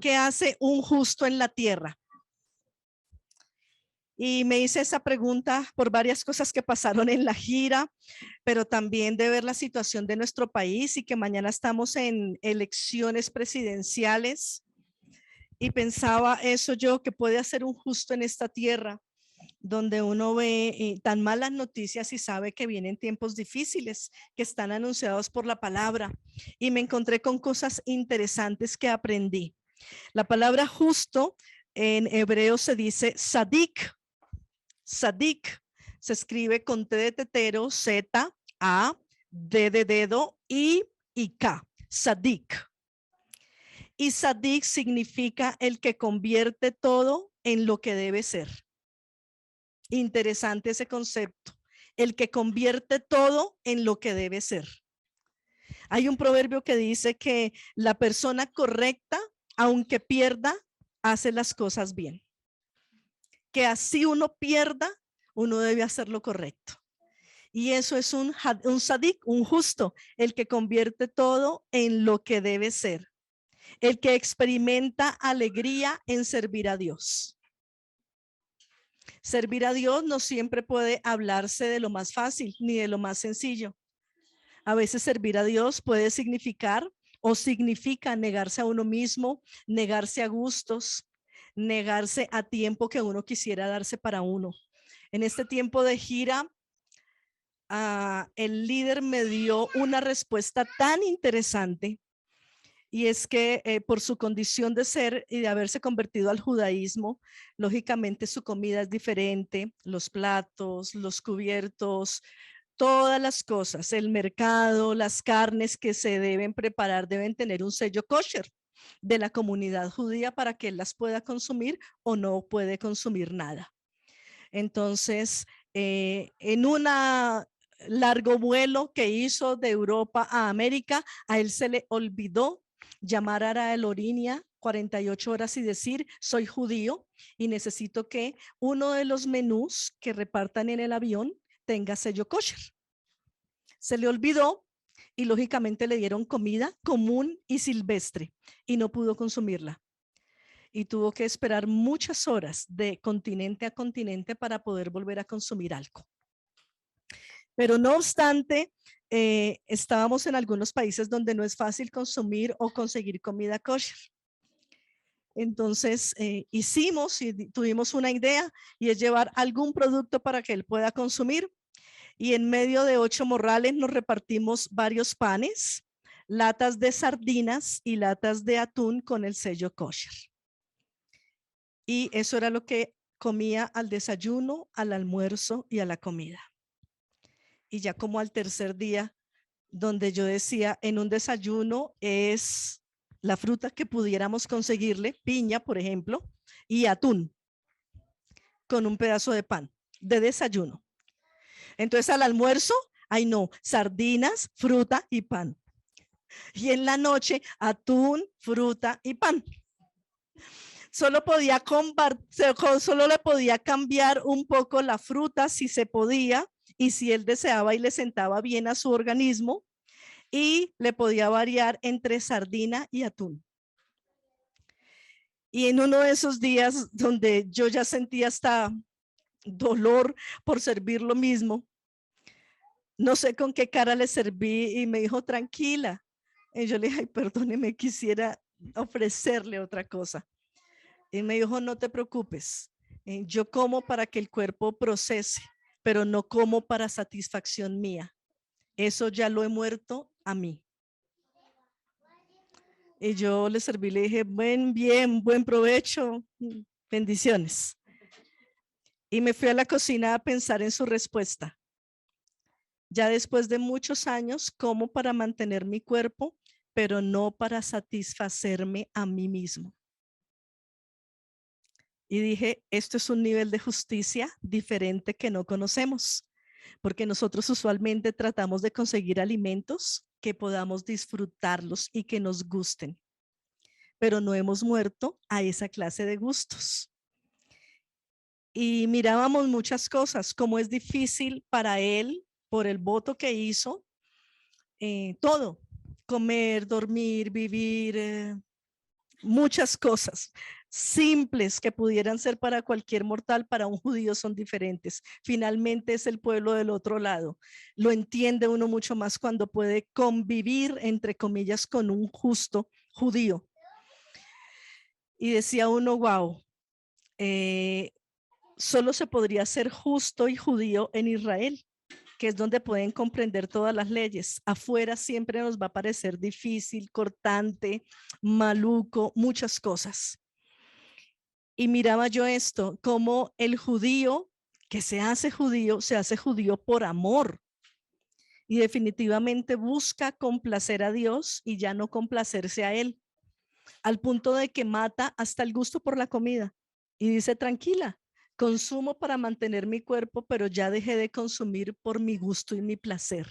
¿Qué hace un justo en la tierra? Y me hice esa pregunta por varias cosas que pasaron en la gira, pero también de ver la situación de nuestro país y que mañana estamos en elecciones presidenciales. Y pensaba eso yo, que puede hacer un justo en esta tierra, donde uno ve tan malas noticias y sabe que vienen tiempos difíciles que están anunciados por la palabra. Y me encontré con cosas interesantes que aprendí. La palabra justo en hebreo se dice sadik. Sadik se escribe con T de tetero, Z, A, D de dedo, I y K. Sadik. Y sadik significa el que convierte todo en lo que debe ser. Interesante ese concepto. El que convierte todo en lo que debe ser. Hay un proverbio que dice que la persona correcta, aunque pierda, hace las cosas bien. Que así uno pierda, uno debe hacer lo correcto. Y eso es un sadik, un justo, el que convierte todo en lo que debe ser. El que experimenta alegría en servir a Dios. Servir a Dios no siempre puede hablarse de lo más fácil ni de lo más sencillo. A veces servir a Dios puede significar o significa negarse a uno mismo, negarse a gustos, negarse a tiempo que uno quisiera darse para uno. En este tiempo de gira, el líder me dio una respuesta tan interesante, y es que por su condición de ser y de haberse convertido al judaísmo, lógicamente su comida es diferente, los platos, los cubiertos, todas las cosas, el mercado, las carnes que se deben preparar deben tener un sello kosher de la comunidad judía para que él las pueda consumir o no puede consumir nada. Entonces, en una largo vuelo que hizo de Europa a América, a él se le olvidó llamar a la aerolínea 48 horas y decir: soy judío y necesito que uno de los menús que repartan en el avión tenga sello kosher. Se le olvidó y lógicamente le dieron comida común y silvestre y no pudo consumirla. Y tuvo que esperar muchas horas de continente a continente para poder volver a consumir algo. Pero no obstante, estábamos en algunos países donde no es fácil consumir o conseguir comida kosher. Entonces hicimos y tuvimos una idea, y es llevar algún producto para que él pueda consumir. Y en medio de 8 morrales nos repartimos varios panes, latas de sardinas y latas de atún con el sello kosher. Y eso era lo que comía al desayuno, al almuerzo y a la comida. Y ya como al tercer día, donde yo decía, en un desayuno es la fruta que pudiéramos conseguirle, piña, por ejemplo, y atún con un pedazo de pan de desayuno. Entonces al almuerzo, ay no, sardinas, fruta y pan. Y en la noche, atún, fruta y pan. Solo le podía cambiar un poco la fruta si se podía, y si él deseaba y le sentaba bien a su organismo, y le podía variar entre sardina y atún. Y en uno de esos días donde yo ya sentía hasta dolor por servir lo mismo, no sé con qué cara le serví y me dijo: tranquila. Y yo le dije: ay, perdóneme, quisiera ofrecerle otra cosa. Y me dijo: no te preocupes, yo como para que el cuerpo procese, pero no como para satisfacción mía. Eso ya lo he muerto a mí. Y yo le serví, le dije: buen provecho, bendiciones. Y me fui a la cocina a pensar en su respuesta. Ya después de muchos años, como para mantener mi cuerpo, pero no para satisfacerme a mí mismo. Y dije: esto es un nivel de justicia diferente que no conocemos, porque nosotros usualmente tratamos de conseguir alimentos que podamos disfrutarlos y que nos gusten, pero no hemos muerto a esa clase de gustos. Y mirábamos muchas cosas, como es difícil para él, por el voto que hizo, todo, comer, dormir, vivir, muchas cosas simples que pudieran ser para cualquier mortal, para un judío son diferentes. Finalmente es el pueblo del otro lado. Lo entiende uno mucho más cuando puede convivir, entre comillas, con un justo judío. Y decía uno, wow, solo se podría ser justo y judío en Israel, que es donde pueden comprender todas las leyes. Afuera siempre nos va a parecer difícil, cortante, maluco, muchas cosas. Y miraba yo esto, como el judío que se hace judío por amor. Y definitivamente busca complacer a Dios y ya no complacerse a él, al punto de que mata hasta el gusto por la comida. Y dice, tranquila, consumo para mantener mi cuerpo, pero ya dejé de consumir por mi gusto y mi placer.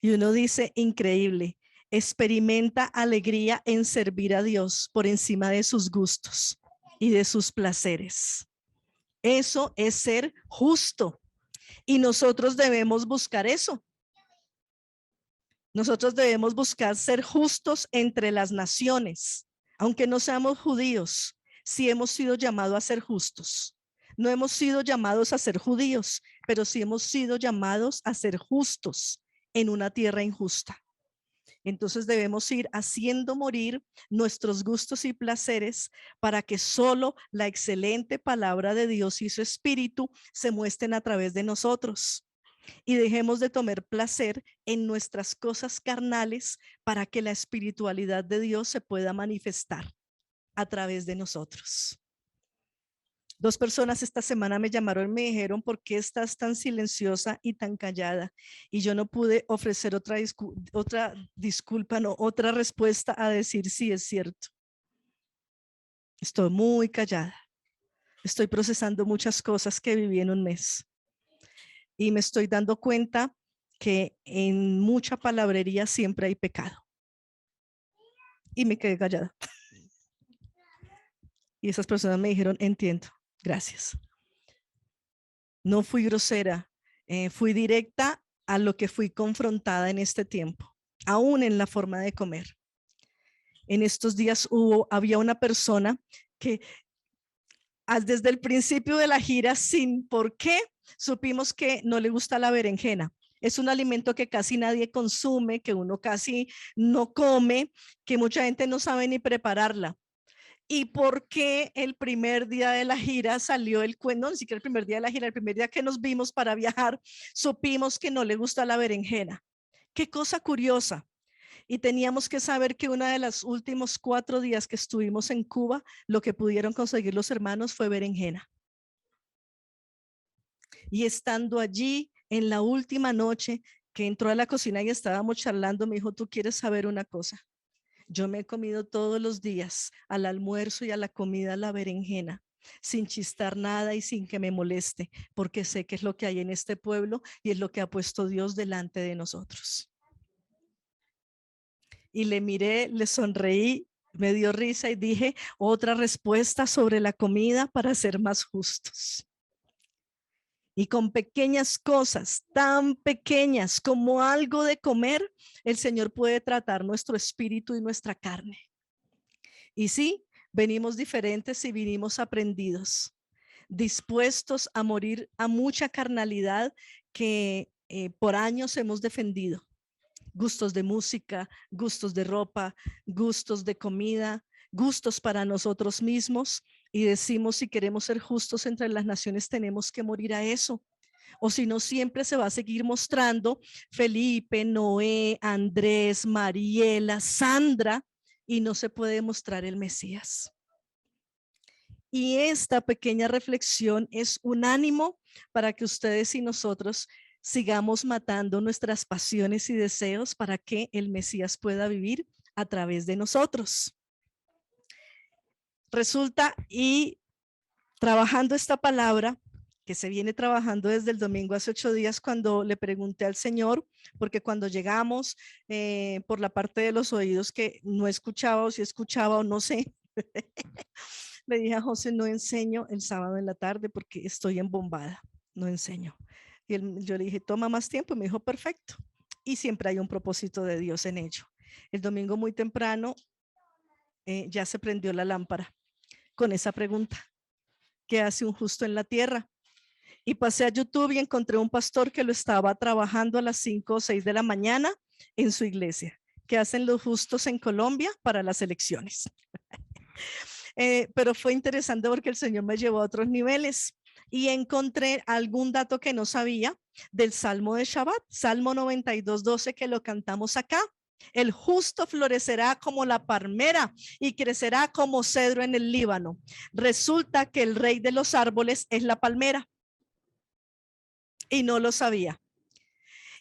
Y uno dice, increíble, experimenta alegría en servir a Dios por encima de sus gustos y de sus placeres. Eso es ser justo y nosotros debemos buscar eso. Nosotros debemos buscar ser justos entre las naciones, aunque no seamos judíos, sí hemos sido llamados a ser justos. No hemos sido llamados a ser judíos, pero sí hemos sido llamados a ser justos en una tierra injusta. Entonces debemos ir haciendo morir nuestros gustos y placeres para que solo la excelente palabra de Dios y su espíritu se muestren a través de nosotros. Y dejemos de tomar placer en nuestras cosas carnales para que la espiritualidad de Dios se pueda manifestar a través de nosotros. 2 personas esta semana me llamaron y me dijeron, ¿por qué estás tan silenciosa y tan callada? Y yo no pude ofrecer otra disculpa, no, otra respuesta a decir sí, es cierto. Estoy muy callada. Estoy procesando muchas cosas que viví en un mes. Y me estoy dando cuenta que en mucha palabrería siempre hay pecado. Y me quedé callada. Y esas personas me dijeron, entiendo, gracias. No fui grosera, fui directa a lo que fui confrontada en este tiempo, aún en la forma de comer. En estos días había una persona que desde el principio de la gira, sin por qué, supimos que no le gusta la berenjena. Es un alimento que casi nadie consume, que uno casi no come, que mucha gente no sabe ni prepararla. ¿Y por qué el primer día de la gira salió el cuento? No, ni siquiera el primer día de la gira, el primer día que nos vimos para viajar, supimos que no le gusta la berenjena. Qué cosa curiosa. Y teníamos que saber que uno de los últimos 4 días que estuvimos en Cuba, lo que pudieron conseguir los hermanos fue berenjena. Y estando allí en la última noche que entró a la cocina y estábamos charlando, me dijo, ¿tú quieres saber una cosa? Yo me he comido todos los días al almuerzo y a la comida la berenjena, sin chistar nada y sin que me moleste, porque sé que es lo que hay en este pueblo y es lo que ha puesto Dios delante de nosotros. Y le miré, le sonreí, me dio risa y dije, otra respuesta sobre la comida para ser más justos. Y con pequeñas cosas, tan pequeñas como algo de comer, el Señor puede tratar nuestro espíritu y nuestra carne. Y sí, venimos diferentes y vinimos aprendidos, dispuestos a morir a mucha carnalidad que por años hemos defendido. Gustos de música, gustos de ropa, gustos de comida, gustos para nosotros mismos. Y decimos, si queremos ser justos entre las naciones, tenemos que morir a eso. O si no, siempre se va a seguir mostrando Felipe, Noé, Andrés, Mariela, Sandra, y no se puede mostrar el Mesías. Y esta pequeña reflexión es un ánimo para que ustedes y nosotros sigamos matando nuestras pasiones y deseos para que el Mesías pueda vivir a través de nosotros. Resulta, y trabajando esta palabra, que se viene trabajando desde el domingo hace 8 días, cuando le pregunté al Señor, porque cuando llegamos por la parte de los oídos que no escuchaba, o si escuchaba o no sé, le dije a José, no enseño el sábado en la tarde porque estoy embombada, no enseño. Y yo le dije, toma más tiempo, y me dijo, perfecto. Y siempre hay un propósito de Dios en ello. El domingo muy temprano ya se prendió la lámpara con esa pregunta. ¿Qué hace un justo en la tierra? Y pasé a YouTube y encontré un pastor que lo estaba trabajando a las 5 o 6 de la mañana en su iglesia. ¿Qué hacen los justos en Colombia para las elecciones? Pero fue interesante porque el Señor me llevó a otros niveles y encontré algún dato que no sabía del Salmo de Shabbat, Salmo 92:12, que lo cantamos acá. El justo florecerá como la palmera y crecerá como cedro en el Líbano. Resulta que el rey de los árboles es la palmera y no lo sabía.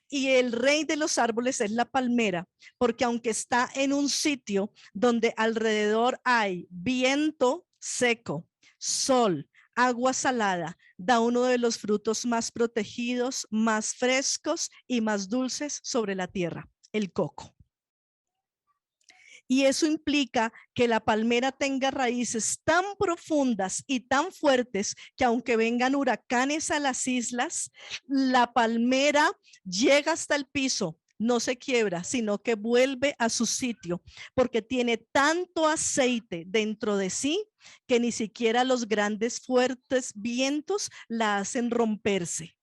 Y el rey de los árboles es la palmera, porque aunque está en un sitio donde alrededor hay viento seco, sol, agua salada, da uno de los frutos más protegidos, más frescos y más dulces sobre la tierra, el coco. Y eso implica que la palmera tenga raíces tan profundas y tan fuertes que aunque vengan huracanes a las islas, la palmera llega hasta el piso, no se quiebra, sino que vuelve a su sitio, porque tiene tanto aceite dentro de sí que ni siquiera los grandes fuertes vientos la hacen romperse.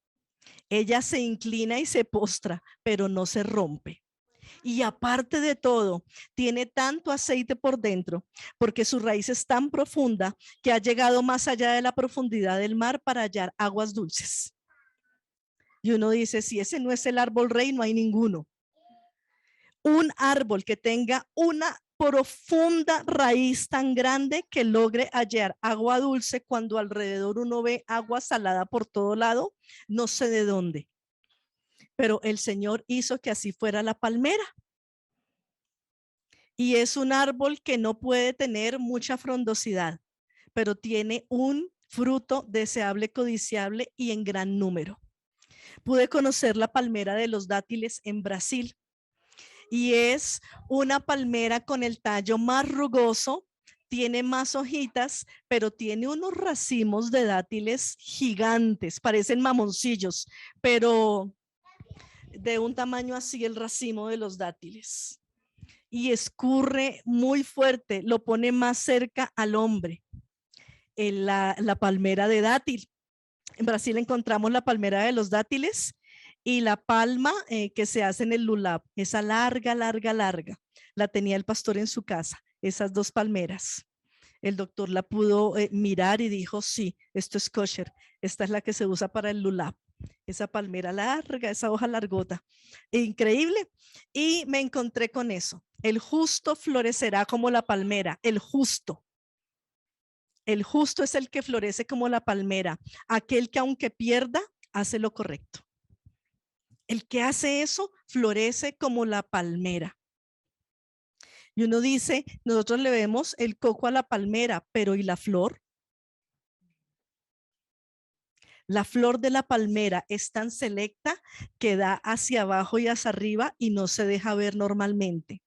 Ella se inclina y se postra, pero no se rompe. Y aparte de todo, tiene tanto aceite por dentro, porque su raíz es tan profunda que ha llegado más allá de la profundidad del mar para hallar aguas dulces. Y uno dice, si ese no es el árbol rey, no hay ninguno. Un árbol que tenga una profunda raíz tan grande que logre hallar agua dulce cuando alrededor uno ve agua salada por todo lado, no sé de dónde. Pero el Señor hizo que así fuera la palmera. Y es un árbol que no puede tener mucha frondosidad, pero tiene un fruto deseable, codiciable y en gran número. Pude conocer la palmera de los dátiles en Brasil y es una palmera con el tallo más rugoso, tiene más hojitas, pero tiene unos racimos de dátiles gigantes, parecen mamoncillos, pero de un tamaño así el racimo de los dátiles. Y escurre muy fuerte, lo pone más cerca al hombre. En la palmera de dátil. En Brasil encontramos la palmera de los dátiles y la palma que se hace en el lulab, esa larga, larga, larga. La tenía el pastor en su casa, esas dos palmeras. El doctor la pudo mirar y dijo, sí, esto es kosher. Esta es la que se usa para el lulab. Esa palmera larga, esa hoja largota. Increíble. Y me encontré con eso. El justo florecerá como la palmera. El justo. El justo es el que florece como la palmera. Aquel que aunque pierda, hace lo correcto. El que hace eso, florece como la palmera. Y uno dice, nosotros le vemos el coco a la palmera, pero ¿y la flor? La flor de la palmera es tan selecta que da hacia abajo y hacia arriba y no se deja ver normalmente.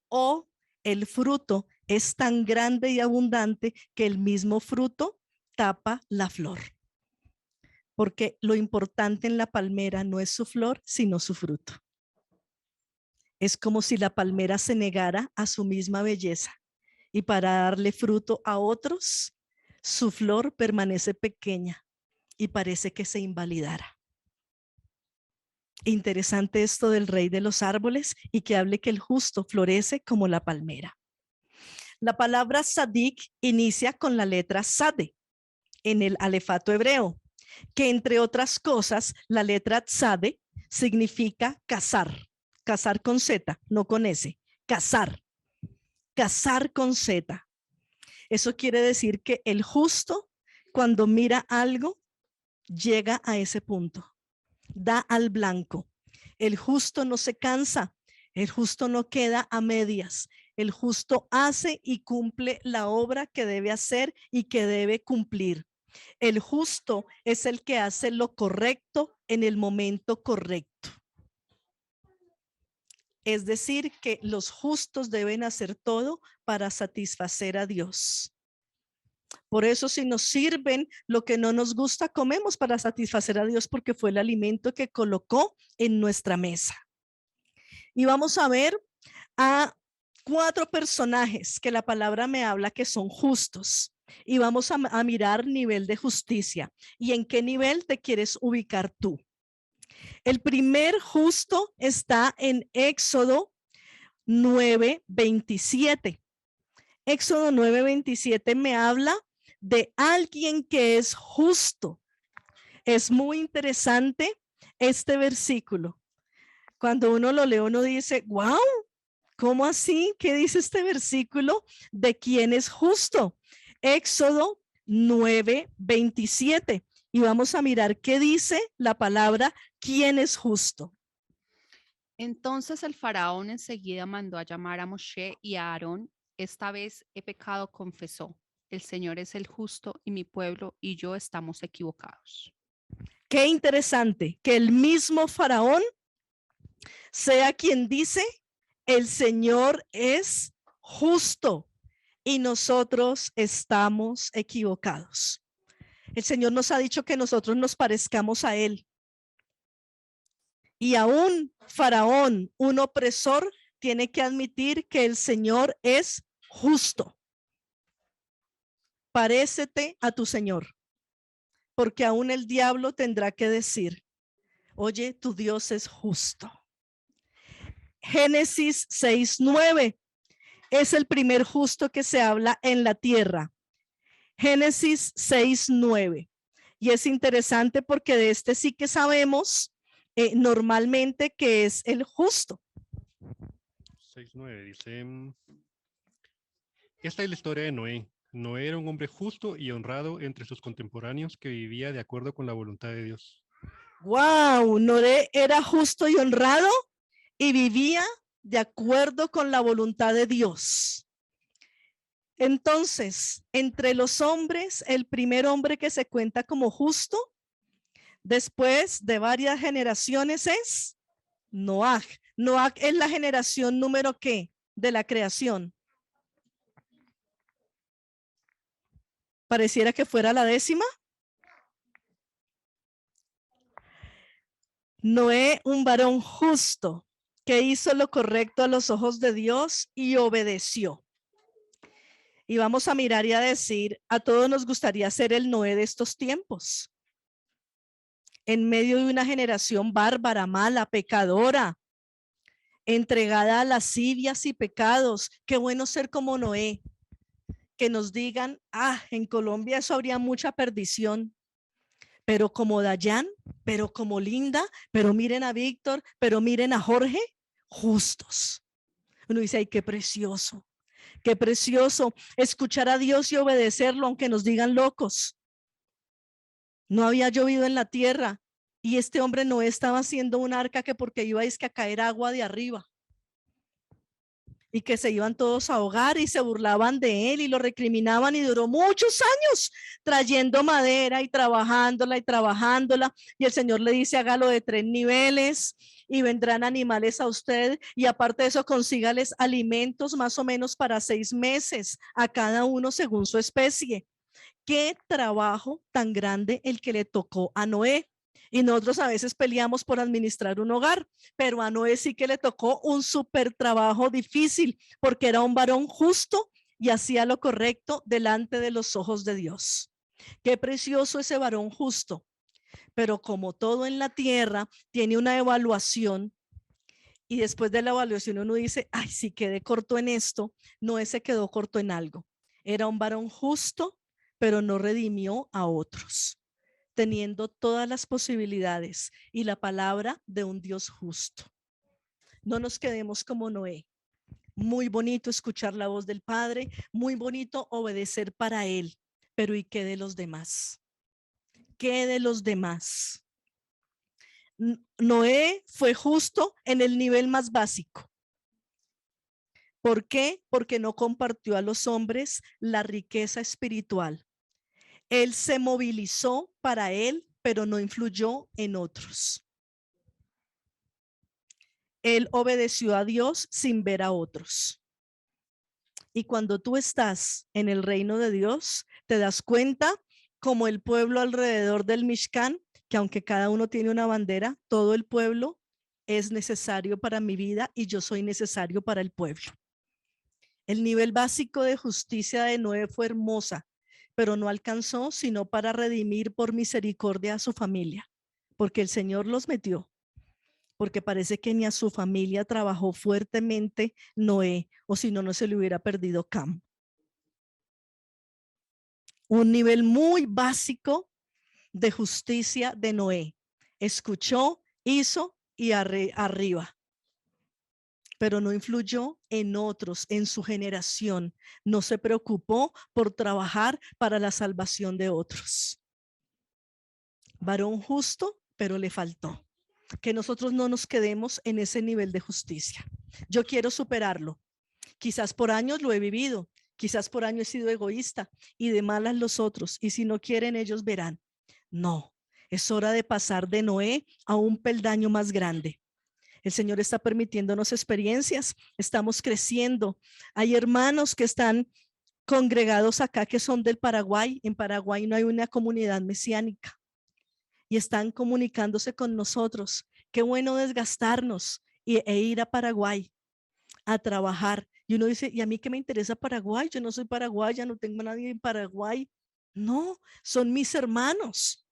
O el fruto es tan grande y abundante que el mismo fruto tapa la flor. Porque lo importante en la palmera no es su flor, sino su fruto. Es como si la palmera se negara a su misma belleza y para darle fruto a otros, su flor permanece pequeña y parece que se invalidara. Interesante esto del rey de los árboles y que hable que el justo florece como la palmera. La palabra sadik inicia con la letra sade en el alefato hebreo, que entre otras cosas, la letra tzade significa cazar, cazar con Z, no con S, cazar, cazar con Z. Eso quiere decir que el justo, cuando mira algo, llega a ese punto, da al blanco. El justo no se cansa, el justo no queda a medias, el justo hace y cumple la obra que debe hacer y que debe cumplir. El justo es el que hace lo correcto en el momento correcto. Es decir, que los justos deben hacer todo para satisfacer a Dios. Por eso si nos sirven lo que no nos gusta, comemos para satisfacer a Dios porque fue el alimento que colocó en nuestra mesa. Y vamos a ver a 4 personajes que la palabra me habla que son justos. Y vamos a mirar nivel de justicia. ¿Y en qué nivel te quieres ubicar tú? El primer justo está en Éxodo 9:27. Éxodo 9:27 me habla de alguien que es justo. Es muy interesante este versículo. Cuando uno lo lee, uno dice, wow, ¿cómo así? ¿Qué dice este versículo? ¿De quién es justo? Éxodo 9:27. Y vamos a mirar qué dice la palabra, ¿quién es justo? Entonces el faraón enseguida mandó a llamar a Moshe y a Aarón. Esta vez he pecado, confesó. El Señor es el justo y mi pueblo y yo estamos equivocados. Qué interesante que el mismo faraón sea quien dice, el Señor es justo y nosotros estamos equivocados. El Señor nos ha dicho que nosotros nos parezcamos a Él. Y aún Faraón, un opresor, tiene que admitir que el Señor es justo. Parécete a tu Señor, porque aún el diablo tendrá que decir, oye, tu Dios es justo. Génesis 6:9 es el primer justo que se habla en la tierra. Génesis 6:9. Y es interesante porque de este sí que sabemos normalmente que es el justo. 6:9 dice, esta es la historia de Noé. Noé era un hombre justo y honrado entre sus contemporáneos que vivía de acuerdo con la voluntad de Dios. Wow, Noé era justo y honrado y vivía de acuerdo con la voluntad de Dios. Entonces, entre los hombres, el primer hombre que se cuenta como justo, después de varias generaciones, es Noaj. Noaj es la generación número ¿qué? De la creación. Pareciera que fuera la 10ª. Noé, un varón justo que hizo lo correcto a los ojos de Dios y obedeció. Y vamos a mirar y a decir, a todos nos gustaría ser el Noé de estos tiempos. En medio de una generación bárbara, mala, pecadora, entregada a lascivias y pecados. Qué bueno ser como Noé. Que nos digan, en Colombia eso habría mucha perdición. Pero como Dayan, pero como Linda, pero miren a Víctor, pero miren a Jorge, justos. Uno dice, ay, qué precioso escuchar a Dios y obedecerlo, aunque nos digan locos. No había llovido en la tierra y este hombre no estaba haciendo un arca que porque iba a caer agua de arriba. Y que se iban todos a ahogar y se burlaban de él y lo recriminaban y duró muchos años trayendo madera y trabajándola. Y el Señor le dice, hágalo de 3 niveles y vendrán animales a usted y aparte de eso consígales alimentos más o menos para 6 meses a cada uno según su especie. Qué trabajo tan grande el que le tocó a Noé. Y nosotros a veces peleamos por administrar un hogar, pero a Noé sí que le tocó un súper trabajo difícil porque era un varón justo y hacía lo correcto delante de los ojos de Dios. Qué precioso ese varón justo. Pero como todo en la tierra tiene una evaluación y después de la evaluación uno dice, ay, sí quedé corto en esto, Noé se quedó corto en algo. Era un varón justo, pero no redimió a otros, teniendo todas las posibilidades y la palabra de un Dios justo. No nos quedemos como Noé. Muy bonito escuchar la voz del Padre, muy bonito obedecer para Él, pero ¿y qué de los demás? ¿Qué de los demás? Noé fue justo en el nivel más básico. ¿Por qué? Porque no compartió a los hombres la riqueza espiritual. Él se movilizó para él, pero no influyó en otros. Él obedeció a Dios sin ver a otros. Y cuando tú estás en el reino de Dios, te das cuenta como el pueblo alrededor del Mishkan, que aunque cada uno tiene una bandera, todo el pueblo es necesario para mi vida y yo soy necesario para el pueblo. El nivel básico de justicia de Noé fue hermosa, pero no alcanzó sino para redimir por misericordia a su familia, porque el Señor los metió, porque parece que ni a su familia trabajó fuertemente Noé, o si no, no se le hubiera perdido Cam. Un nivel muy básico de justicia de Noé. Escuchó, hizo y arriba. Pero no influyó en otros, en su generación. No se preocupó por trabajar para la salvación de otros. Varón justo, pero le faltó. Que nosotros no nos quedemos en ese nivel de justicia. Yo quiero superarlo. Quizás por años lo he vivido. Quizás por años he sido egoísta y de malas los otros. Y si no quieren, ellos verán. No, es hora de pasar de Noé a un peldaño más grande. El Señor está permitiéndonos experiencias, estamos creciendo. Hay hermanos que están congregados acá que son del Paraguay. En Paraguay no hay una comunidad mesiánica y están comunicándose con nosotros. Qué bueno desgastarnos e ir a Paraguay a trabajar. Y uno dice, ¿y a mí qué me interesa Paraguay? Yo no soy paraguaya, no tengo a nadie en Paraguay. No, son mis hermanos.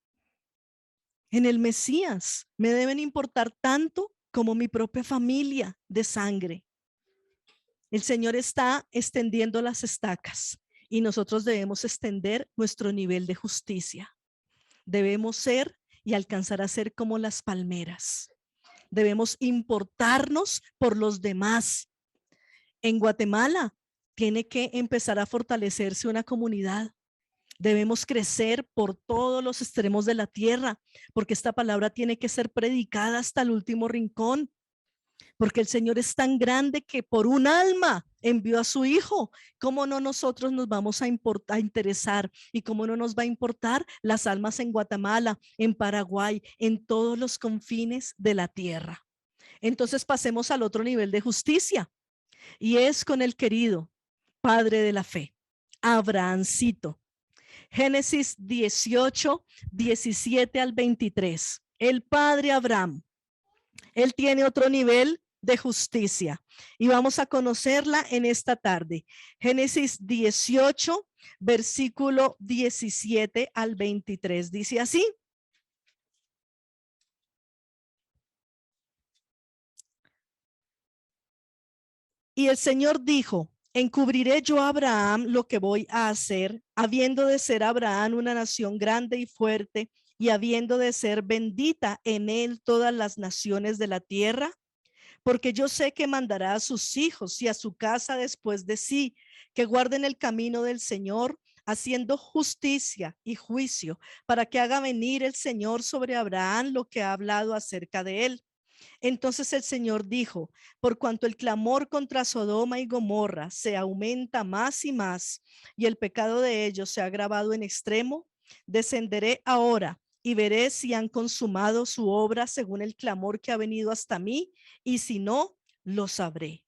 En el Mesías me deben importar tanto como mi propia familia de sangre. El Señor está extendiendo las estacas y nosotros debemos extender nuestro nivel de justicia. Debemos ser y alcanzar a ser como las palmeras. Debemos importarnos por los demás. En Guatemala tiene que empezar a fortalecerse una comunidad. Debemos crecer por todos los extremos de la tierra, porque esta palabra tiene que ser predicada hasta el último rincón, porque el Señor es tan grande que por un alma envió a su Hijo. ¿Cómo no nosotros nos vamos a interesar? ¿Y cómo no nos va a importar las almas en Guatemala, en Paraguay, en todos los confines de la tierra? Entonces pasemos al otro nivel de justicia, y es con el querido padre de la fe, Abrahamcito. Génesis 18, 17 al 23. El padre Abraham, él tiene otro nivel de justicia y vamos a conocerla en esta tarde. Génesis 18, versículo 17 al 23. Dice así. Y el Señor dijo, encubriré yo a Abraham lo que voy a hacer, habiendo de ser Abraham una nación grande y fuerte, y habiendo de ser bendita en él todas las naciones de la tierra, porque yo sé que mandará a sus hijos y a su casa después de sí, que guarden el camino del Señor, haciendo justicia y juicio, para que haga venir el Señor sobre Abraham lo que ha hablado acerca de él. Entonces el Señor dijo, por cuanto el clamor contra Sodoma y Gomorra se aumenta más y más, y el pecado de ellos se ha agravado en extremo, descenderé ahora y veré si han consumado su obra según el clamor que ha venido hasta mí, y si no, lo sabré.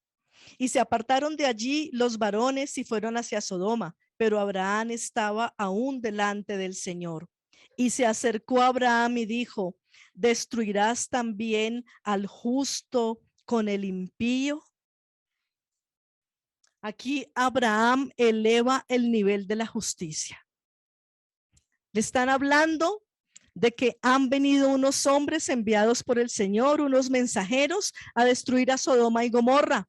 Y se apartaron de allí los varones y fueron hacia Sodoma, pero Abraham estaba aún delante del Señor. Y se acercó a Abraham y dijo, ¿destruirás también al justo con el impío? Aquí Abraham eleva el nivel de la justicia. Le están hablando de que han venido unos hombres enviados por el Señor, unos mensajeros, a destruir a Sodoma y Gomorra,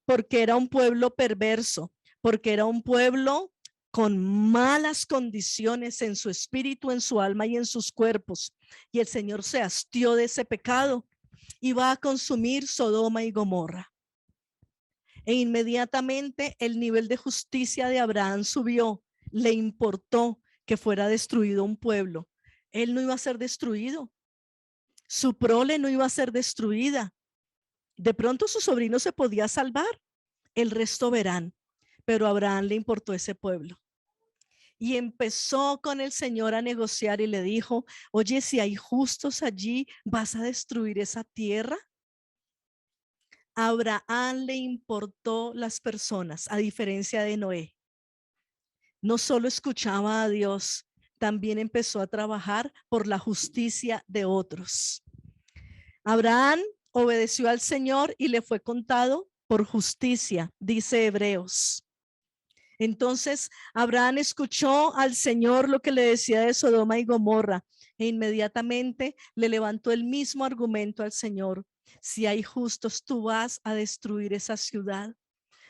porque era un pueblo perverso, porque era un pueblo con malas condiciones en su espíritu, en su alma y en sus cuerpos. Y el Señor se hastió de ese pecado y va a consumir Sodoma y Gomorra. E inmediatamente el nivel de justicia de Abraham subió. Le importó que fuera destruido un pueblo. Él no iba a ser destruido. Su prole no iba a ser destruida. De pronto su sobrino se podía salvar. El resto verán. Pero a Abraham le importó ese pueblo. Y empezó con el Señor a negociar y le dijo, oye, si hay justos allí, ¿vas a destruir esa tierra? A Abraham le importó las personas, a diferencia de Noé. No solo escuchaba a Dios, también empezó a trabajar por la justicia de otros. Abraham obedeció al Señor y le fue contado por justicia, dice Hebreos. Entonces Abraham escuchó al Señor lo que le decía de Sodoma y Gomorra e inmediatamente le levantó el mismo argumento al Señor. Si hay justos, tú vas a destruir esa ciudad.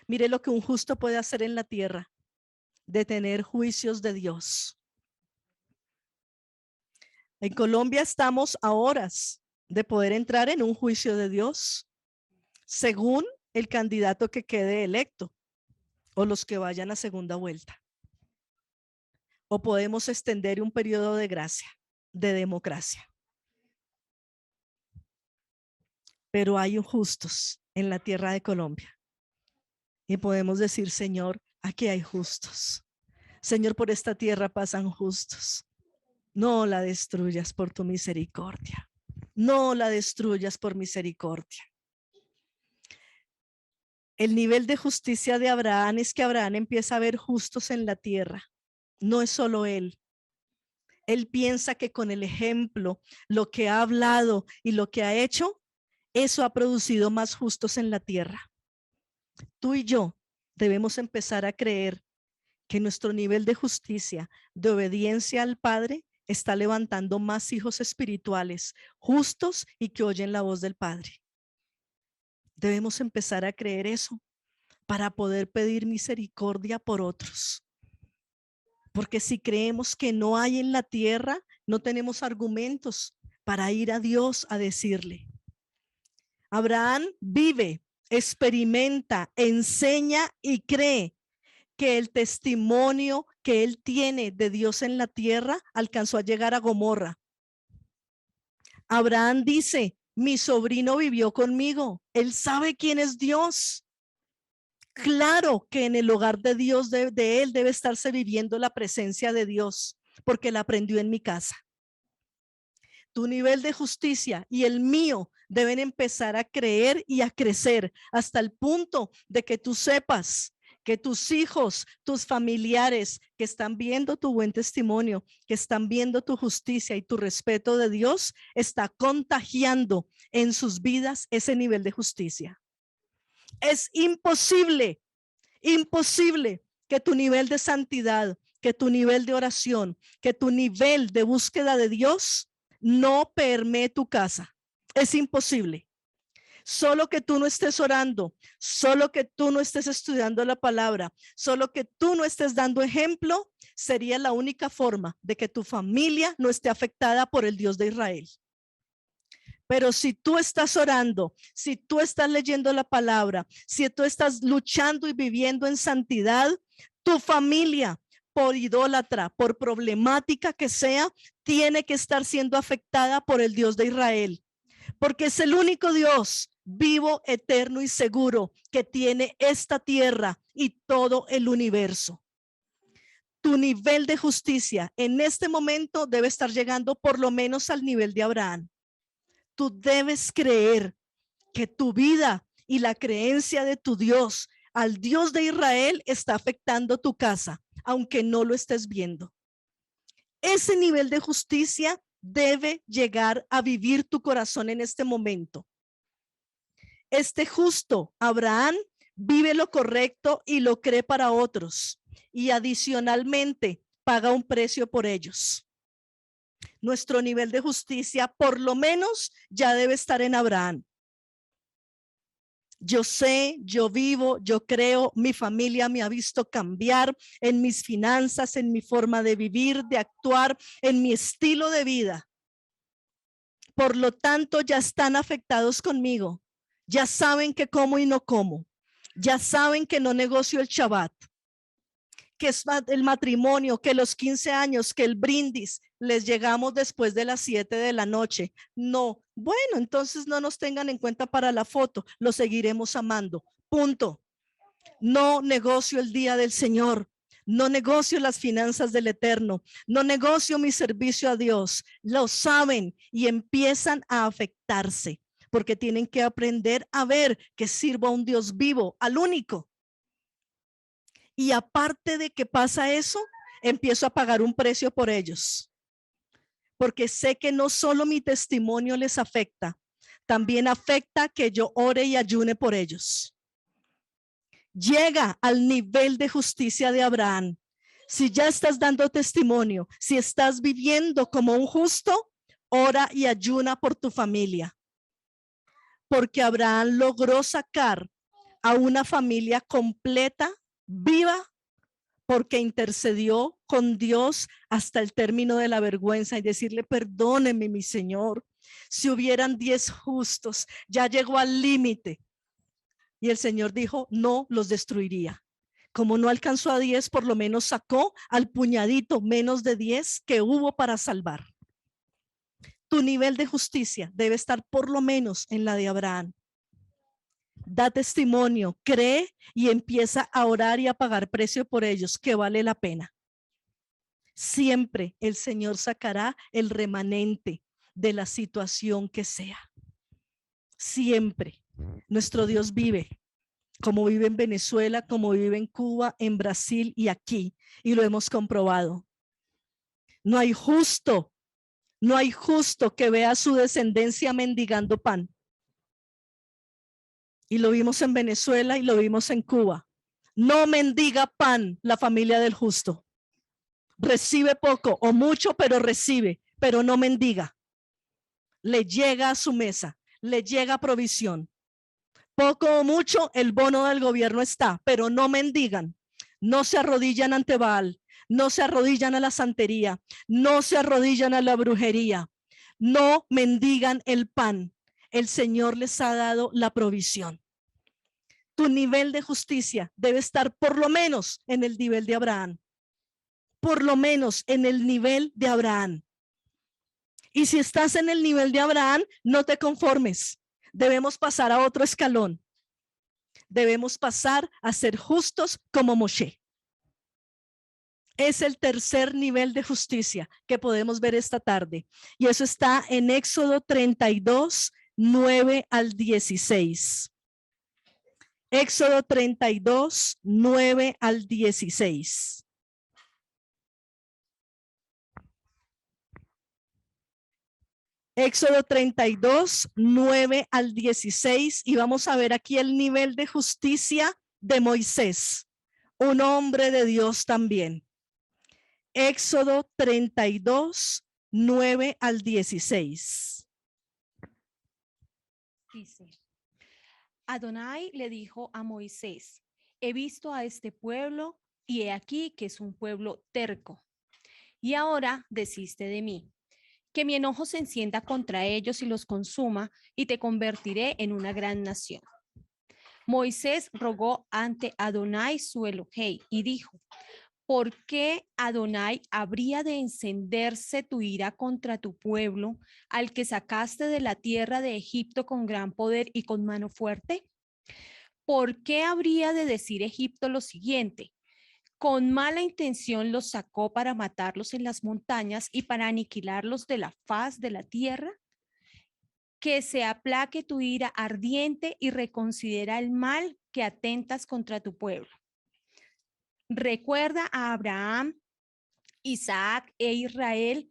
Mire lo que un justo puede hacer en la tierra, detener juicios de Dios. En Colombia estamos a horas de poder entrar en un juicio de Dios según el candidato que quede electo o los que vayan a segunda vuelta. O podemos extender un periodo de gracia, de democracia. Pero hay justos en la tierra de Colombia. Y podemos decir, Señor, aquí hay justos. Señor, por esta tierra pasan justos. No la destruyas por tu misericordia. No la destruyas por misericordia. El nivel de justicia de Abraham es que Abraham empieza a ver justos en la tierra. No es solo él. Él piensa que con el ejemplo, lo que ha hablado y lo que ha hecho, eso ha producido más justos en la tierra. Tú y yo debemos empezar a creer que nuestro nivel de justicia, de obediencia al Padre, está levantando más hijos espirituales, justos y que oyen la voz del Padre. Debemos empezar a creer eso para poder pedir misericordia por otros. Porque si creemos que no hay en la tierra, no tenemos argumentos para ir a Dios a decirle. Abraham vive, experimenta, enseña y cree que el testimonio que él tiene de Dios en la tierra alcanzó a llegar a Gomorra. Abraham dice, mi sobrino vivió conmigo, él sabe quién es Dios. Claro que en el hogar de Dios, de él debe estarse viviendo la presencia de Dios, porque la aprendió en mi casa. Tu nivel de justicia y el mío deben empezar a creer y a crecer hasta el punto de que tú sepas que tus hijos, tus familiares que están viendo tu buen testimonio, que están viendo tu justicia y tu respeto de Dios, está contagiando en sus vidas ese nivel de justicia. Es imposible que tu nivel de santidad, que tu nivel de oración, que tu nivel de búsqueda de Dios no permee tu casa. Es imposible. Solo que tú no estés orando, solo que tú no estés estudiando la palabra, solo que tú no estés dando ejemplo, sería la única forma de que tu familia no esté afectada por el Dios de Israel. Pero si tú estás orando, si tú estás leyendo la palabra, si tú estás luchando y viviendo en santidad, tu familia, por idólatra, por problemática que sea, tiene que estar siendo afectada por el Dios de Israel. Porque es el único Dios vivo, eterno y seguro que tiene esta tierra y todo el universo. Tu nivel de justicia en este momento debe estar llegando por lo menos al nivel de Abraham. Tú debes creer que tu vida y la creencia de tu Dios, al Dios de Israel, está afectando tu casa, aunque no lo estés viendo. Ese nivel de justicia debe llegar a vivir tu corazón en este momento. Este justo, Abraham, vive lo correcto y lo cree para otros y adicionalmente paga un precio por ellos. Nuestro nivel de justicia por lo menos ya debe estar en Abraham. Yo sé, yo vivo, yo creo, mi familia me ha visto cambiar en mis finanzas, en mi forma de vivir, de actuar, en mi estilo de vida. Por lo tanto, ya están afectados conmigo. Ya saben que como y no como. Ya saben que no negocio el Shabbat, que es el matrimonio, que los 15 años, que el brindis, les llegamos después de las 7 de la noche. No, bueno, entonces no nos tengan en cuenta para la foto, lo seguiremos amando. Punto. No negocio el día del Señor. No negocio las finanzas del Eterno. No negocio mi servicio a Dios. Lo saben y empiezan a afectarse porque tienen que aprender a ver que sirvo a un Dios vivo, al único. Y aparte de que pasa eso, empiezo a pagar un precio por ellos. Porque sé que no solo mi testimonio les afecta, también afecta que yo ore y ayune por ellos. Llega al nivel de justicia de Abraham. Si ya estás dando testimonio, si estás viviendo como un justo, ora y ayuna por tu familia. Porque Abraham logró sacar a una familia completa, viva, porque intercedió con Dios hasta el término de la vergüenza y decirle, perdóneme, mi Señor. Si hubieran 10 justos, ya llegó al límite. Y el Señor dijo, no los destruiría. Como no alcanzó a 10, por lo menos sacó al puñadito menos de 10 que hubo para salvar. Tu nivel de justicia debe estar por lo menos en la de Abraham. Da testimonio, cree y empieza a orar y a pagar precio por ellos, que vale la pena. Siempre el Señor sacará el remanente de la situación que sea. Siempre. Nuestro Dios vive, como vive en Venezuela, como vive en Cuba, en Brasil y aquí, y lo hemos comprobado. No hay justo que vea a su descendencia mendigando pan. Y lo vimos en Venezuela y lo vimos en Cuba. No mendiga pan la familia del justo. Recibe poco o mucho, pero recibe, pero no mendiga. Le llega a su mesa, le llega provisión. Poco o mucho, el bono del gobierno está, pero no mendigan. No se arrodillan ante Baal, no se arrodillan a la santería, no se arrodillan a la brujería. No mendigan el pan. El Señor les ha dado la provisión. Tu nivel de justicia debe estar por lo menos en el nivel de Abraham. Por lo menos en el nivel de Abraham. Y si estás en el nivel de Abraham, no te conformes. Debemos pasar a otro escalón. Debemos pasar a ser justos como Moshe. Es el tercer nivel de justicia que podemos ver esta tarde. Y eso está en Éxodo 32, 9 al 16. Éxodo 32, 9 al 16. Éxodo 32, 9 al 16. Y vamos a ver aquí el nivel de justicia de Moisés, un hombre de Dios también. Éxodo 32, 9 al 16. Dice, Adonai le dijo a Moisés, he visto a este pueblo y he aquí que es un pueblo terco. Y ahora desiste de mí, que mi enojo se encienda contra ellos y los consuma y te convertiré en una gran nación. Moisés rogó ante Adonai su Elohei y dijo, ¿por qué, Adonai, habría de encenderse tu ira contra tu pueblo, al que sacaste de la tierra de Egipto con gran poder y con mano fuerte? ¿Por qué habría de decir Egipto lo siguiente? Con mala intención los sacó para matarlos en las montañas y para aniquilarlos de la faz de la tierra. Que se aplaque tu ira ardiente y reconsidera el mal que atentas contra tu pueblo. Recuerda a Abraham, Isaac e Israel,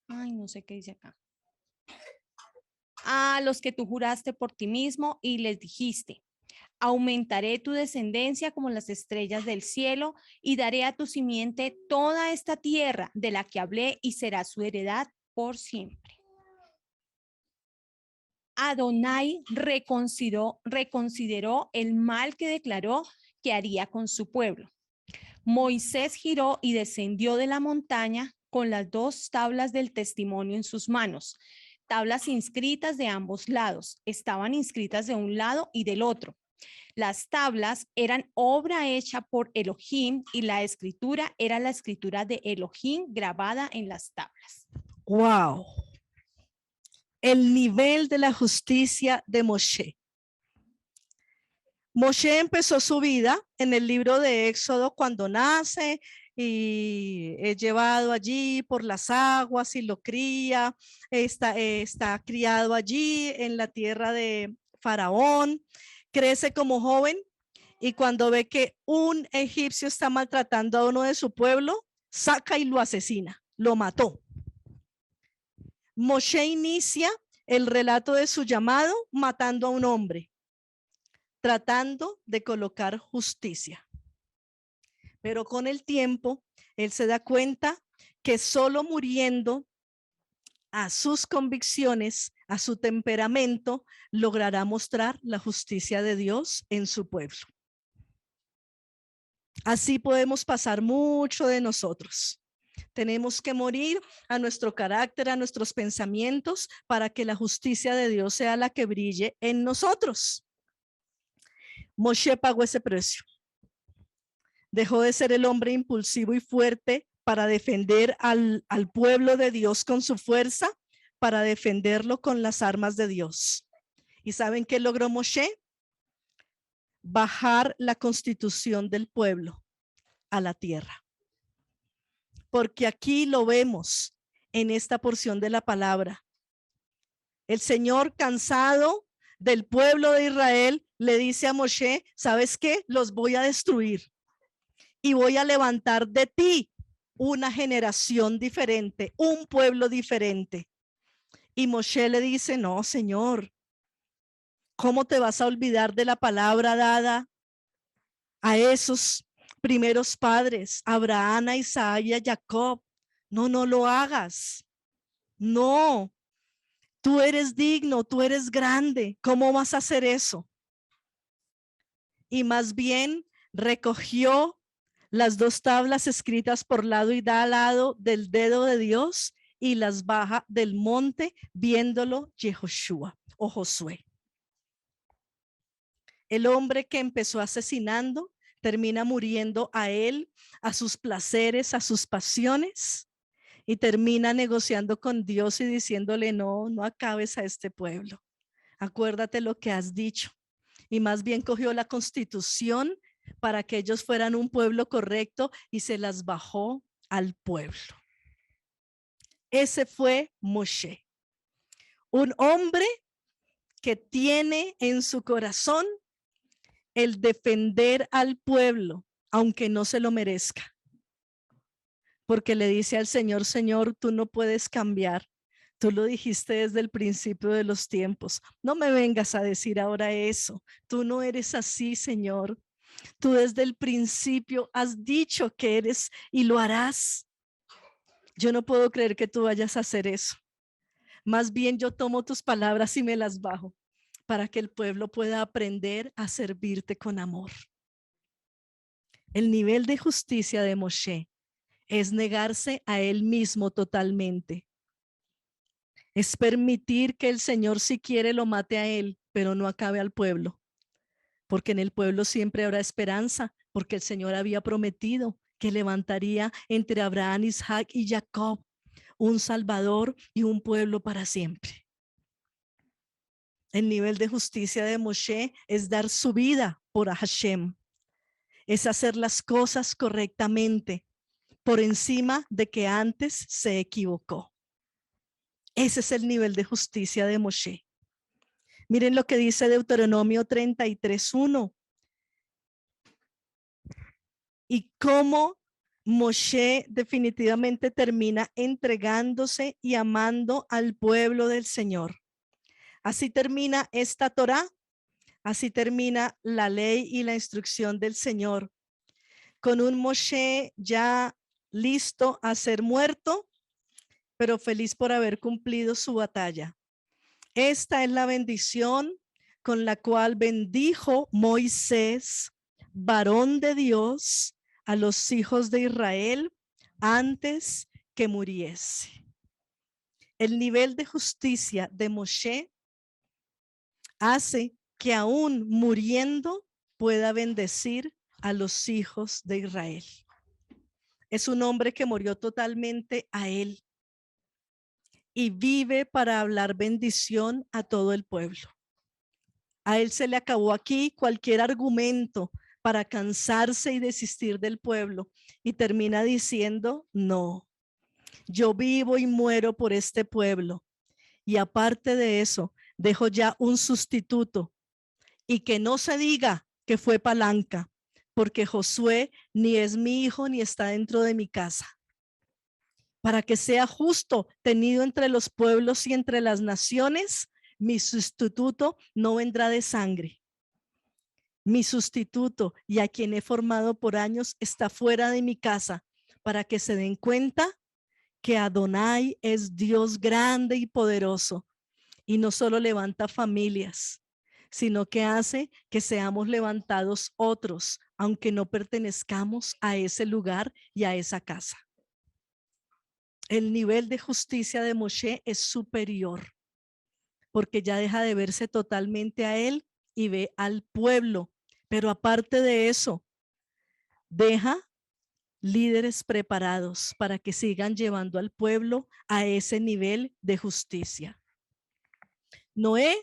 no sé qué dice acá. A los que tú juraste por ti mismo y les dijiste, aumentaré tu descendencia como las estrellas del cielo y daré a tu simiente toda esta tierra de la que hablé y será su heredad por siempre. Adonai reconsideró el mal que declaró que haría con su pueblo. Moisés giró y descendió de la montaña con las 2 tablas del testimonio en sus manos, tablas inscritas de ambos lados, estaban inscritas de un lado y del otro. Las tablas eran obra hecha por Elohim y la escritura era la escritura de Elohim grabada en las tablas. ¡Wow! El nivel de la justicia de Moshe. Moshe empezó su vida en el libro de Éxodo cuando nace y es llevado allí por las aguas y lo cría, está criado allí en la tierra de Faraón, crece como joven y cuando ve que un egipcio está maltratando a uno de su pueblo, saca y lo asesina, lo mató. Moshe inicia el relato de su llamado matando a un hombre. tratando de colocar justicia. Pero con el tiempo, él se da cuenta que solo muriendo a sus convicciones, a su temperamento, logrará mostrar la justicia de Dios en su pueblo. Así podemos pasar mucho de nosotros. Tenemos que morir a nuestro carácter, a nuestros pensamientos, para que la justicia de Dios sea la que brille en nosotros. Moshe pagó ese precio. Dejó de ser el hombre impulsivo y fuerte para defender al pueblo de Dios con su fuerza, para defenderlo con las armas de Dios. ¿Y saben qué logró Moshe? Bajar la constitución del pueblo a la tierra. Porque aquí lo vemos en esta porción de la palabra. El Señor, cansado del pueblo de Israel, le dice a Moshe, ¿sabes qué? Los voy a destruir y voy a levantar de ti una generación diferente, un pueblo diferente. Y Moshe le dice, no, Señor, ¿cómo te vas a olvidar de la palabra dada a esos primeros padres, Abraham, a Isaac y a Jacob? No, no lo hagas. No, tú eres digno, tú eres grande. ¿Cómo vas a hacer eso? Y más bien recogió las 2 tablas escritas por lado y da lado del dedo de Dios y las baja del monte, viéndolo Yehoshua o Josué. El hombre que empezó asesinando termina muriendo a él, a sus placeres, a sus pasiones, y termina negociando con Dios y diciéndole, no, no acabes a este pueblo. Acuérdate lo que has dicho. Y más bien cogió la constitución para que ellos fueran un pueblo correcto y se las bajó al pueblo. Ese fue Moshe, un hombre que tiene en su corazón el defender al pueblo, aunque no se lo merezca. Porque le dice al Señor, Señor, tú no puedes cambiar. Tú lo dijiste desde el principio de los tiempos. No me vengas a decir ahora eso. Tú no eres así, Señor. Tú desde el principio has dicho que eres y lo harás. Yo no puedo creer que tú vayas a hacer eso. Más bien yo tomo tus palabras y me las bajo para que el pueblo pueda aprender a servirte con amor. El nivel de justicia de Moshe es negarse a él mismo totalmente. Es permitir que el Señor, si quiere, lo mate a él, pero no acabe al pueblo. Porque en el pueblo siempre habrá esperanza, porque el Señor había prometido que levantaría entre Abraham, Isaac y Jacob un Salvador y un pueblo para siempre. El nivel de justicia de Moshe es dar su vida por Hashem, es hacer las cosas correctamente por encima de que antes se equivocó. Ese es el nivel de justicia de Moshe. Miren lo que dice Deuteronomio 33:1. Y cómo Moshe definitivamente termina entregándose y amando al pueblo del Señor. Así termina esta Torá, así termina la ley y la instrucción del Señor. Con un Moshe ya listo a ser muerto, pero feliz por haber cumplido su batalla. Esta es la bendición con la cual bendijo Moisés, varón de Dios, a los hijos de Israel antes que muriese. El nivel de justicia de Moshe hace que aún muriendo pueda bendecir a los hijos de Israel. Es un hombre que murió totalmente a él y vive para hablar bendición a todo el pueblo. A él se le acabó aquí cualquier argumento para cansarse y desistir del pueblo y termina diciendo, no, yo vivo y muero por este pueblo y aparte de eso, dejo ya un sustituto y que no se diga que fue palanca, porque Josué ni es mi hijo ni está dentro de mi casa. Para que sea justo tenido entre los pueblos y entre las naciones, mi sustituto no vendrá de sangre, mi sustituto y a quien he formado por años, está fuera de mi casa, para que se den cuenta que Adonai es Dios grande y poderoso, y no solo levanta familias, sino que hace que seamos levantados otros, aunque no pertenezcamos a ese lugar y a esa casa. El nivel de justicia de Moshe es superior, porque ya deja de verse totalmente a él y ve al pueblo. Pero aparte de eso, deja líderes preparados para que sigan llevando al pueblo a ese nivel de justicia. Noé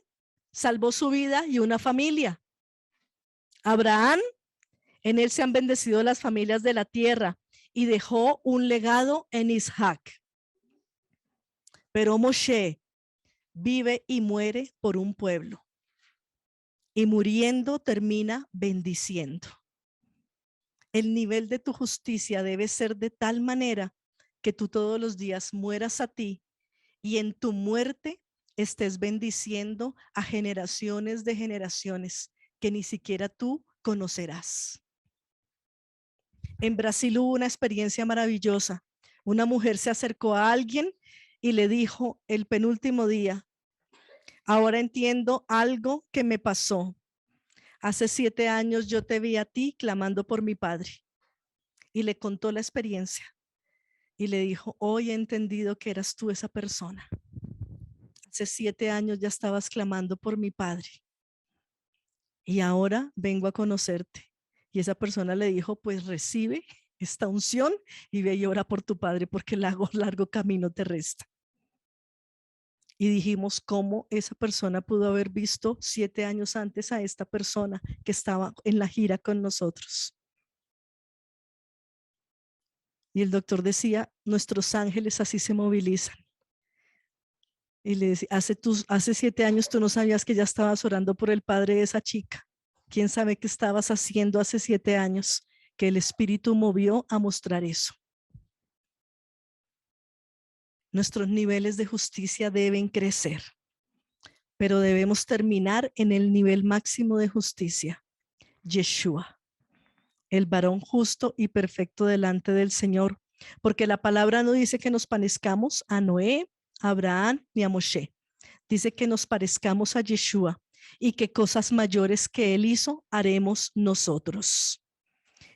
salvó su vida y una familia. Abraham, en él se han bendecido las familias de la tierra y dejó un legado en Isaac. Pero Moshe vive y muere por un pueblo, y muriendo termina bendiciendo. El nivel de tu justicia debe ser de tal manera que tú todos los días mueras a ti y en tu muerte estés bendiciendo a generaciones de generaciones que ni siquiera tú conocerás. En Brasil hubo una experiencia maravillosa. Una mujer se acercó a alguien y le dijo el penúltimo día: ahora entiendo algo que me pasó. Hace 7 años yo te vi a ti clamando por mi padre. Y le contó la experiencia. Y le dijo: hoy he entendido que eras tú esa persona. Hace 7 años ya estabas clamando por mi padre. Y ahora vengo a conocerte. Y esa persona le dijo: pues recibe esta unción y ve y ora por tu padre, porque el largo camino te resta. Y dijimos cómo esa persona pudo haber visto 7 años antes a esta persona que estaba en la gira con nosotros. Y el doctor decía: nuestros ángeles así se movilizan. Y le decía: hace 7 años tú no sabías que ya estabas orando por el padre de esa chica. ¿Quién sabe qué estabas haciendo hace 7 años? Que el Espíritu movió a mostrar eso. Nuestros niveles de justicia deben crecer, pero debemos terminar en el nivel máximo de justicia. Yeshua, el varón justo y perfecto delante del Señor, porque la palabra no dice que nos parezcamos a Noé, a Abraham ni a Moshe. Dice que nos parezcamos a Yeshua y que cosas mayores que él hizo haremos nosotros.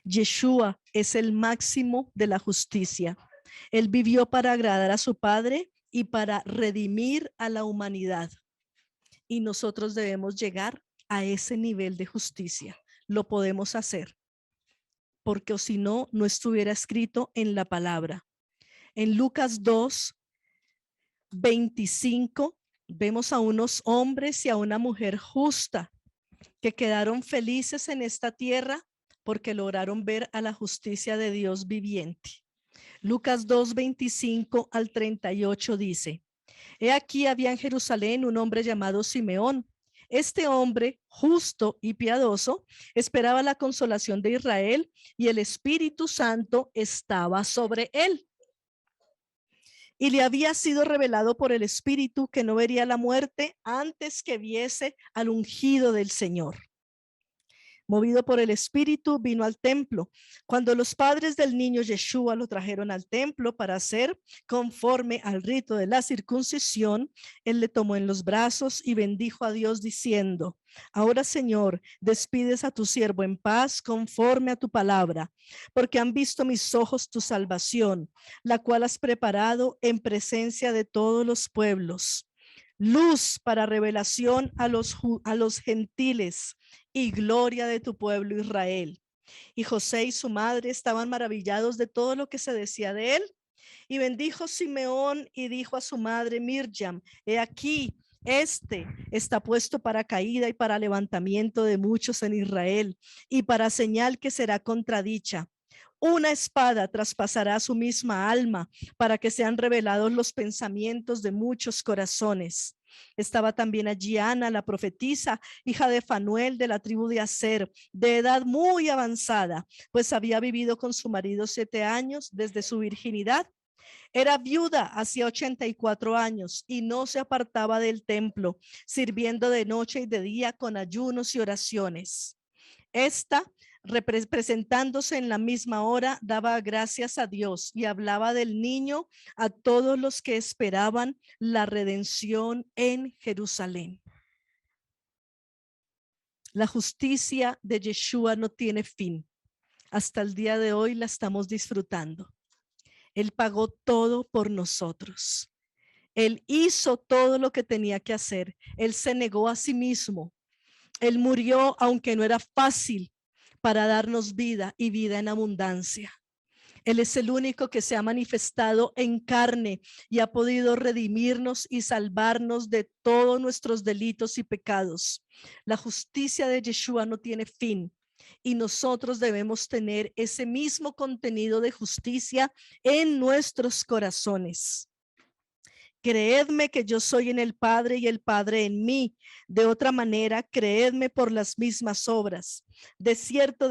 Yeshua es el máximo de la justicia. Él vivió para agradar a su Padre y para redimir a la humanidad. Y nosotros debemos llegar a ese nivel de justicia. Lo podemos hacer, porque o si no, no estuviera escrito en la palabra. En Lucas 2:25 vemos a unos hombres y a una mujer justa que quedaron felices en esta tierra porque lograron ver a la justicia de Dios viviente. Lucas 2:25 al 38 dice: he aquí había en Jerusalén un hombre llamado Simeón. Este hombre, justo y piadoso, esperaba la consolación de Israel y el Espíritu Santo estaba sobre él. Y le había sido revelado por el Espíritu que no vería la muerte antes que viese al ungido del Señor. Movido por el Espíritu, vino al templo. Cuando los padres del niño Yeshua lo trajeron al templo para hacer conforme al rito de la circuncisión, él le tomó en los brazos y bendijo a Dios diciendo: ahora, Señor, despides a tu siervo en paz conforme a tu palabra, porque han visto mis ojos tu salvación, la cual has preparado en presencia de todos los pueblos, luz para revelación a los gentiles y gloria de tu pueblo Israel. Y José y su madre estaban maravillados de todo lo que se decía de él. Y bendijo Simeón y dijo a su madre Mirjam: he aquí, este está puesto para caída y para levantamiento de muchos en Israel, y para señal que será contradicha. Una espada traspasará su misma alma, para que sean revelados los pensamientos de muchos corazones. Estaba también allí Ana, la profetisa, hija de Fanuel, de la tribu de Aser, de edad muy avanzada, pues había vivido con su marido 7 años desde su virginidad. Era viuda hacía 84 años y no se apartaba del templo, sirviendo de noche y de día con ayunos y oraciones. Esta, presentándose en la misma hora, daba gracias a Dios y hablaba del niño a todos los que esperaban la redención en Jerusalén. La justicia de Yeshua no tiene fin. Hasta el día de hoy la estamos disfrutando. Él pagó todo por nosotros. Él hizo todo lo que tenía que hacer. Él se negó a sí mismo. Él murió, aunque no era fácil, para darnos vida y vida en abundancia. Él es el único que se ha manifestado en carne y ha podido redimirnos y salvarnos de todos nuestros delitos y pecados. La justicia de Yeshua no tiene fin y nosotros debemos tener ese mismo contenido de justicia en nuestros corazones. Creedme que yo soy en el Padre y el Padre en mí. De otra manera, creedme por las mismas obras. De cierto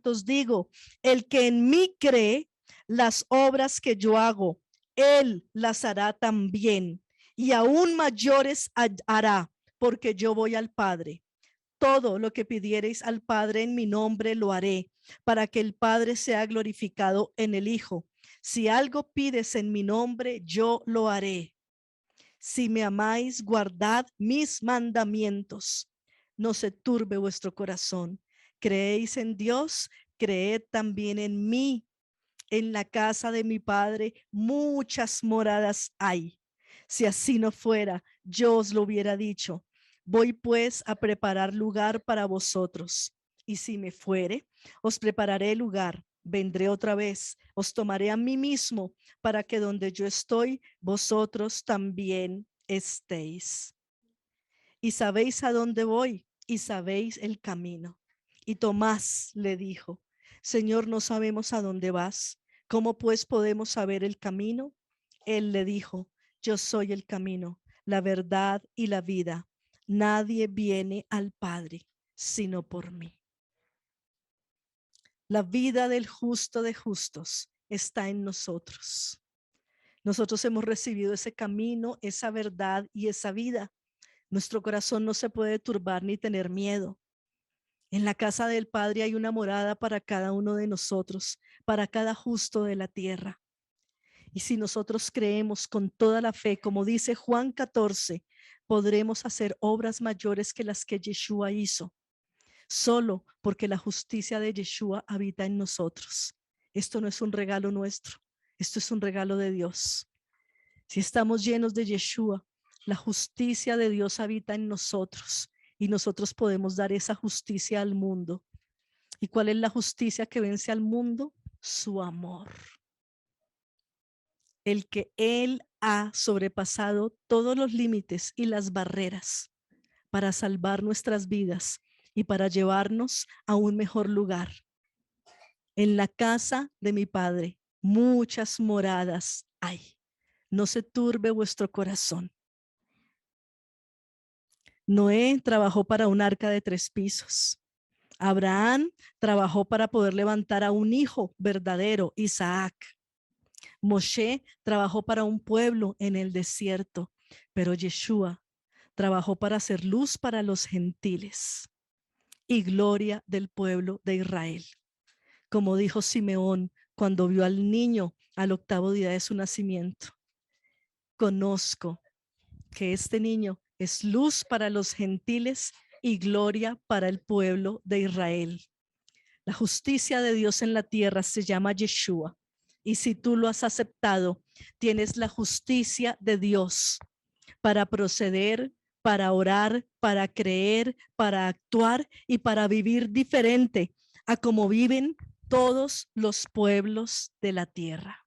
os digo, el que en mí cree, las obras que yo hago, él las hará también. Y aún mayores hará, porque yo voy al Padre. Todo lo que pidiereis al Padre en mi nombre lo haré, para que el Padre sea glorificado en el Hijo. Si algo pides en mi nombre, yo lo haré. Si me amáis, guardad mis mandamientos. No se turbe vuestro corazón. Creéis en Dios, creed también en mí. En la casa de mi Padre muchas moradas hay. Si así no fuera, yo os lo hubiera dicho. Voy pues a preparar lugar para vosotros. Y si me fuere, os prepararé lugar. Vendré otra vez, os tomaré a mí mismo, para que donde yo estoy, vosotros también estéis. Y sabéis a dónde voy, y sabéis el camino. Y Tomás le dijo, Señor, no sabemos a dónde vas. ¿Cómo pues podemos saber el camino? Él le dijo, yo soy el camino, la verdad y la vida. Nadie viene al Padre sino por mí. La vida del justo de justos está en nosotros. Nosotros hemos recibido ese camino, esa verdad y esa vida. Nuestro corazón no se puede turbar ni tener miedo. En la casa del Padre hay una morada para cada uno de nosotros, para cada justo de la tierra. Y si nosotros creemos con toda la fe, como dice Juan 14, podremos hacer obras mayores que las que Yeshua hizo, solo porque la justicia de Yeshua habita en nosotros. Esto no es un regalo nuestro, esto es un regalo de Dios. Si estamos llenos de Yeshua, la justicia de Dios habita en nosotros y nosotros podemos dar esa justicia al mundo. ¿Y cuál es la justicia que vence al mundo? Su amor. El que Él ha sobrepasado todos los límites y las barreras para salvar nuestras vidas y para llevarnos a un mejor lugar. En la casa de mi Padre muchas moradas hay. No se turbe vuestro corazón. Noé trabajó para un arca de 3 pisos. Abraham trabajó para poder levantar a un hijo verdadero, Isaac. Moshe trabajó para un pueblo en el desierto, pero Yeshua trabajó para hacer luz para los gentiles y gloria del pueblo de Israel. Como dijo Simeón cuando vio al niño al 8º día de su nacimiento. Conozco que este niño es luz para los gentiles y gloria para el pueblo de Israel. La justicia de Dios en la tierra se llama Yeshua. Y si tú lo has aceptado, tienes la justicia de Dios para proceder, para orar, para creer, para actuar y para vivir diferente a como viven todos los pueblos de la tierra.